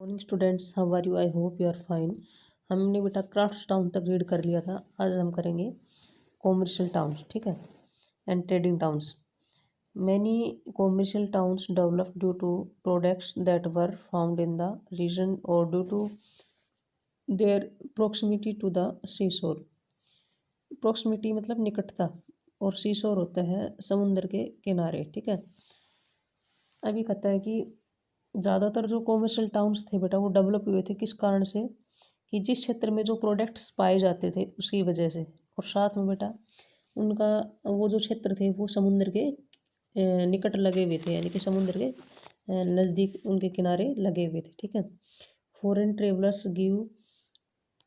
Morning students, how are you? I hope you are fine. हमने बेटा craft town तक read कर लिया था। आज हम करेंगे कॉमर्शियल टाउन्स, ठीक है, and trading towns. Many commercial towns develop due to products that were found in the region और due to their proximity to the seashore. Proximity मतलब निकटता, और सी शोर होता है समुद्र के किनारे, ठीक है। अभी कहता है कि ज़्यादातर जो कॉमर्शियल टाउन्स थे बेटा वो डेवलप हुए थे किस कारण से, कि जिस क्षेत्र में जो प्रोडक्ट्स पाए जाते थे उसकी वजह से, और साथ में बेटा उनका वो जो क्षेत्र थे वो समुद्र के निकट लगे हुए थे, यानी कि समुद्र के नज़दीक उनके किनारे लगे हुए थे, ठीक है। Foreign travellers give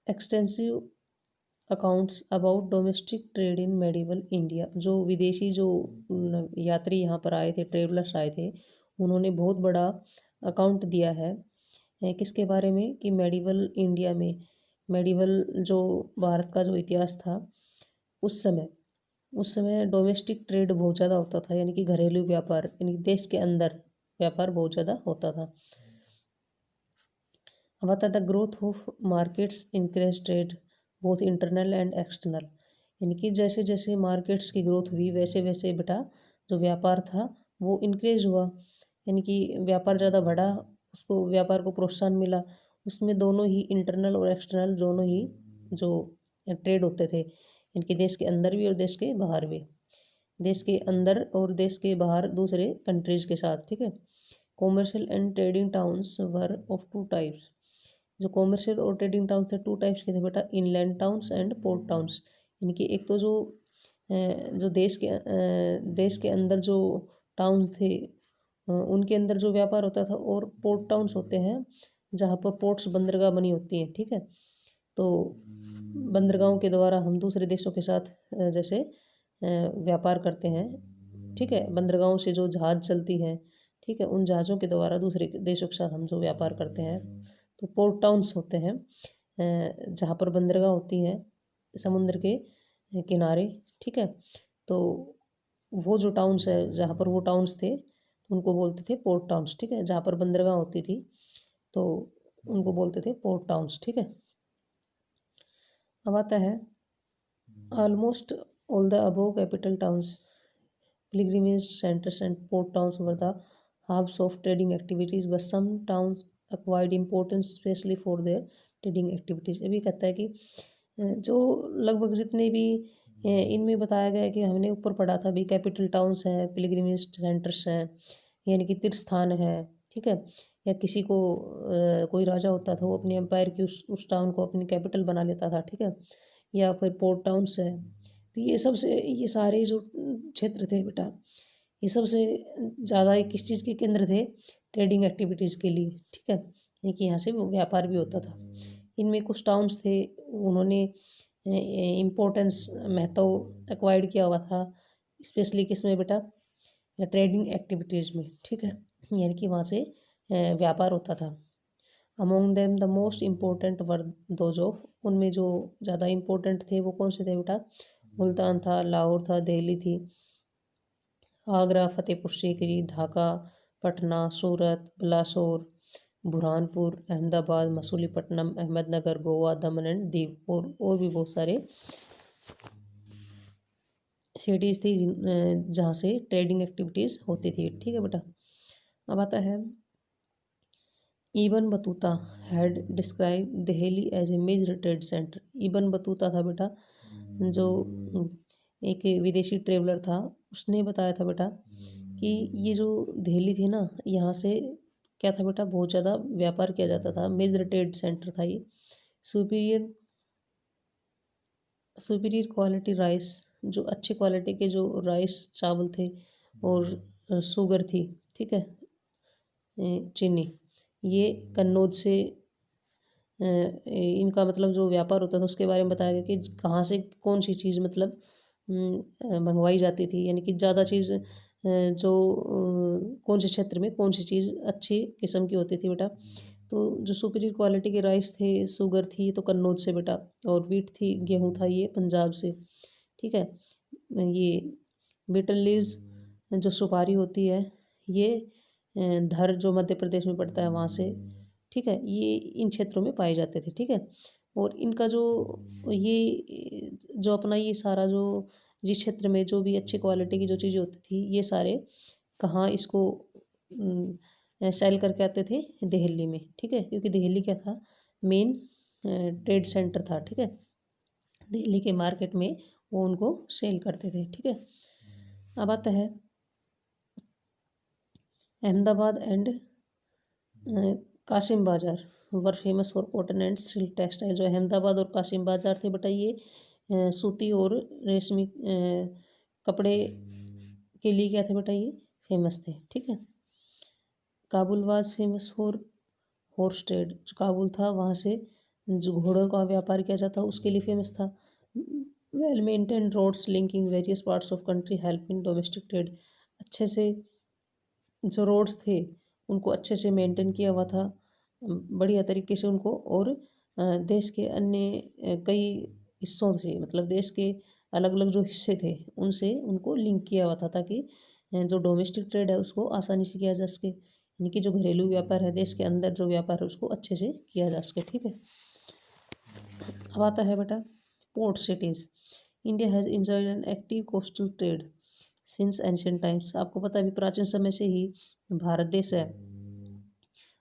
extensive accounts about domestic trade in medieval India. जो विदेशी जो यात्री यहाँ पर आए थे, ट्रेवलर्स आए थे, उन्होंने बहुत बड़ा अकाउंट दिया है किसके बारे में, कि मेडिवल इंडिया में, मेडिवल जो भारत का जो इतिहास था उस समय डोमेस्टिक ट्रेड बहुत ज़्यादा होता था, यानी कि घरेलू व्यापार, यानी कि देश के अंदर व्यापार बहुत ज़्यादा होता था। अब आता the growth of markets increase trade both internal and external, यानी कि जैसे जैसे मार्केट्स की ग्रोथ हुई वैसे वैसे बेटा जो व्यापार था वो इंक्रीज हुआ, यानी कि व्यापार ज़्यादा बढ़ा, उसको व्यापार को प्रोत्साहन मिला। उसमें दोनों ही इंटरनल और एक्सटर्नल दोनों ही जो ट्रेड होते थे, यानी कि देश के अंदर भी और देश के बाहर भी, देश के अंदर और देश के बाहर दूसरे कंट्रीज़ के साथ, ठीक है। Commercial and trading towns were of two types. जो कॉमर्शियल और ट्रेडिंग टाउन्स थे टू टाइप्स के थे बेटा, inland towns and port towns, यानी कि एक तो जो देश के अंदर जो टाउन्स थे उनके अंदर जो व्यापार होता था, और पोर्ट टाउन्स होते हैं जहाँ पर पोर्ट्स बंदरगाह बनी होती हैं, ठीक है। तो बंदरगाहों के द्वारा हम दूसरे देशों के साथ जैसे व्यापार करते हैं, ठीक है। बंदरगाहों से जो जहाज़ चलती हैं, ठीक है, उन जहाज़ों के द्वारा दूसरे देशों के साथ हम जो व्यापार करते हैं, तो पोर्ट टाउन्स होते हैं जहाँ पर बंदरगाह होती हैं समुद्र के किनारे, ठीक है। तो वो जो टाउन्स है जहाँ पर वो टाउन्स थे उनको बोलते थे पोर्ट टाउन्स, ठीक है। जहाँ पर बंदरगाह होती थी तो उनको बोलते थे पोर्ट टाउन्स, ठीक है। अब आता है almost all the above capital towns pilgrimage centers and port towns were the hubs of trading activities, but some towns acquired importance especially for their trading activities। अभी कहता है कि जो लगभग जितने भी इनमें बताया गया है कि हमने ऊपर पढ़ा था भी, कैपिटल टाउन्स हैं, पिलग्रिमेज सेंटर्स हैं, यानी कि तीर्थ स्थान है, ठीक है। या किसी को कोई राजा होता था वो अपने एम्पायर की उस टाउन को अपनी कैपिटल बना लेता था, ठीक है। या फिर पोर्ट टाउन्स है, तो ये सारे जो क्षेत्र थे बेटा, ये सबसे ज़्यादा किस चीज़ के केंद्र थे, ट्रेडिंग एक्टिविटीज़ के लिए, ठीक है। यानी कि यहाँ से वो व्यापार भी होता था। इनमें कुछ टाउन्स थे उन्होंने इम्पोर्टेंस महत्व एक्वायर्ड किया हुआ था, स्पेशली किस में बेटा, ट्रेडिंग एक्टिविटीज़ में, ठीक है, यानी कि वहाँ से व्यापार होता था। Among them the most important were those of, उनमें जो ज़्यादा इम्पोर्टेंट थे वो कौन से थे बेटा, मुल्तान था, लाहौर था, दिल्ली थी, आगरा, फतेहपुर सीकरी, ढाका, पटना, सूरत, बिलासपुर, बुरहानपुर, अहमदाबाद, मसूलीपट्टनम, अहमदनगर, गोवा, दमन एंड दीव, और भी बहुत सारे सिटीज़ थी जहाँ से ट्रेडिंग एक्टिविटीज़ होती थी, ठीक है बेटा। अब आता है Ibn Battuta had describe Delhi as a major trade centre. Ibn Battuta था बेटा जो एक विदेशी ट्रेवलर था, उसने बताया था बेटा कि ये जो दिल्ली थी ना, यहाँ से क्या था बेटा, बहुत ज़्यादा व्यापार किया जाता था, मेजर ट्रेड सेंटर था ये। सुपीरियर सुपीरियर क्वालिटी राइस, जो अच्छी क्वालिटी के जो राइस चावल थे, और शुगर थी, ठीक है, चीनी, ये कन्नौज से इनका मतलब जो व्यापार होता था उसके बारे में बताया गया कि कहाँ से कौन सी चीज़ मतलब मंगवाई जाती थी, यानी कि ज़्यादा चीज़ जो कौन से क्षेत्र में कौन सी चीज़ अच्छी किस्म की होती थी बेटा। तो जो सुपीरियर क्वालिटी के राइस थे, शुगर थी तो कन्नौज से बेटा, और वीट थी, गेहूँ था ये पंजाब से, ठीक है। ये बीटल लीव्स जो सुपारी होती है, ये धर जो मध्य प्रदेश में पड़ता है वहाँ से, ठीक है, ये इन क्षेत्रों में पाए जाते थे, ठीक है। और इनका जो ये जो अपना ये सारा जो जिस क्षेत्र में जो भी अच्छी क्वालिटी की जो चीज़ें होती थी, ये सारे कहाँ इसको सेल करके आते थे, दिल्ली में, ठीक है, क्योंकि दिल्ली क्या था, मेन ट्रेड सेंटर था, ठीक है। दिल्ली के मार्केट में वो उनको सेल करते थे, ठीक है। अब आता है अहमदाबाद एंड कासिम बाजार वर famous for cotton and silk textile. जो अहमदाबाद और कासिम बाजार थे बेटा, ये सूती और रेशमी कपड़े के लिए क्या थे बेटा, ये फेमस थे, ठीक है। Kabul was famous for horse trade. जो काबुल था वहाँ से जो घोड़ों का व्यापार किया जाता उसके लिए फेमस था। Well maintained roads linking various parts of country help in domestic trade. अच्छे से जो रोड्स थे उनको अच्छे से मेंटेन किया हुआ था, बढ़िया तरीके से उनको, और देश के अन्य कई हिस्सों से, मतलब देश के अलग अलग जो हिस्से थे उनसे उनको लिंक किया हुआ था, ताकि जो डोमेस्टिक ट्रेड है उसको आसानी से किया जा सके, यानी कि जो घरेलू व्यापार है, देश के अंदर जो व्यापार है उसको अच्छे से किया जा सके, ठीक है। अब आता है बेटा port cities. India has enjoyed an active coastal trade since ancient times. आपको पता है अभी प्राचीन समय से ही भारत देश है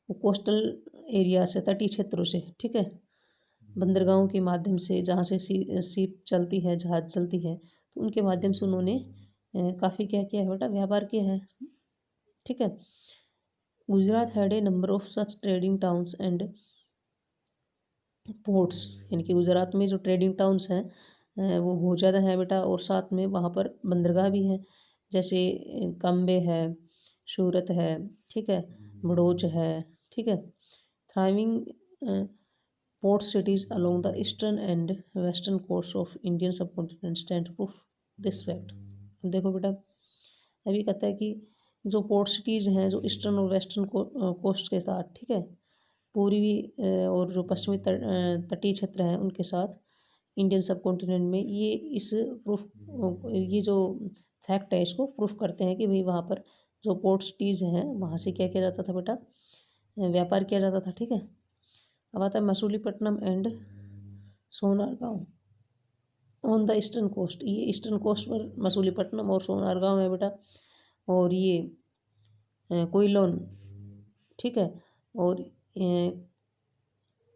वो कोस्टल एरिया से, तटीय क्षेत्रों से, ठीक है, बंदरगाहों के माध्यम से, जहाँ से सीप चलती है, जहाज चलती है, तो उनके माध्यम से उन्होंने काफ़ी क्या किया है बेटा, व्यापार किया है, ठीक है। Gujarat had a number of such trading towns and ports, यानी कि गुजरात में जो ट्रेडिंग टाउन्स हैं वो बहुत ज़्यादा है बेटा, और साथ में वहाँ पर बंदरगाह भी हैं, जैसे कम्बे है, सूरत है, ठीक है, भड़ोच है, ठीक है। Thriving port cities along the eastern and western coast of Indian subcontinent stand to proof this fact. अब देखो बेटा, अभी कहता है कि जो पोर्ट सिटीज़ हैं जो ईस्टर्न और वेस्टर्न कोस्ट के साथ, ठीक है, पूर्वी और जो पश्चिमी तटीय क्षेत्र हैं उनके साथ इंडियन सब कॉन्टिनेंट में, ये इस प्रूफ ये जो फैक्ट है इसको प्रूफ करते हैं कि भाई वहाँ पर जो पोर्ट सिटीज़ हैं वहाँ से क्या किया जाता था बेटा, व्यापार किया जाता था, ठीक है। अब आता है Masulipatnam and Sonargaon on the eastern coast. ये ईस्टर्न कोस्ट पर मसूलीपट्टनम और सोनारगांव है बेटा, और ये कोयलोन, ठीक है, और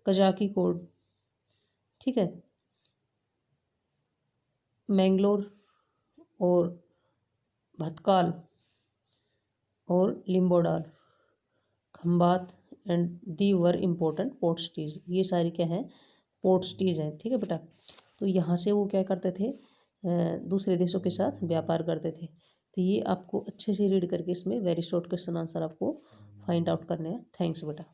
कजाकी कोड, ठीक है, मैंगलोर और भतकाल और लिम्बोडाल, Khambhat and the were important port cities. ये सारी क्या है, पोर्ट सिटीज़ हैं, ठीक है बेटा। तो यहाँ से वो क्या करते थे, दूसरे देशों के साथ व्यापार करते थे। तो ये आपको अच्छे से रीड करके इसमें वेरी शॉर्ट क्वेश्चन आंसर आपको फाइंड आउट करने हैं। थैंक्स बेटा।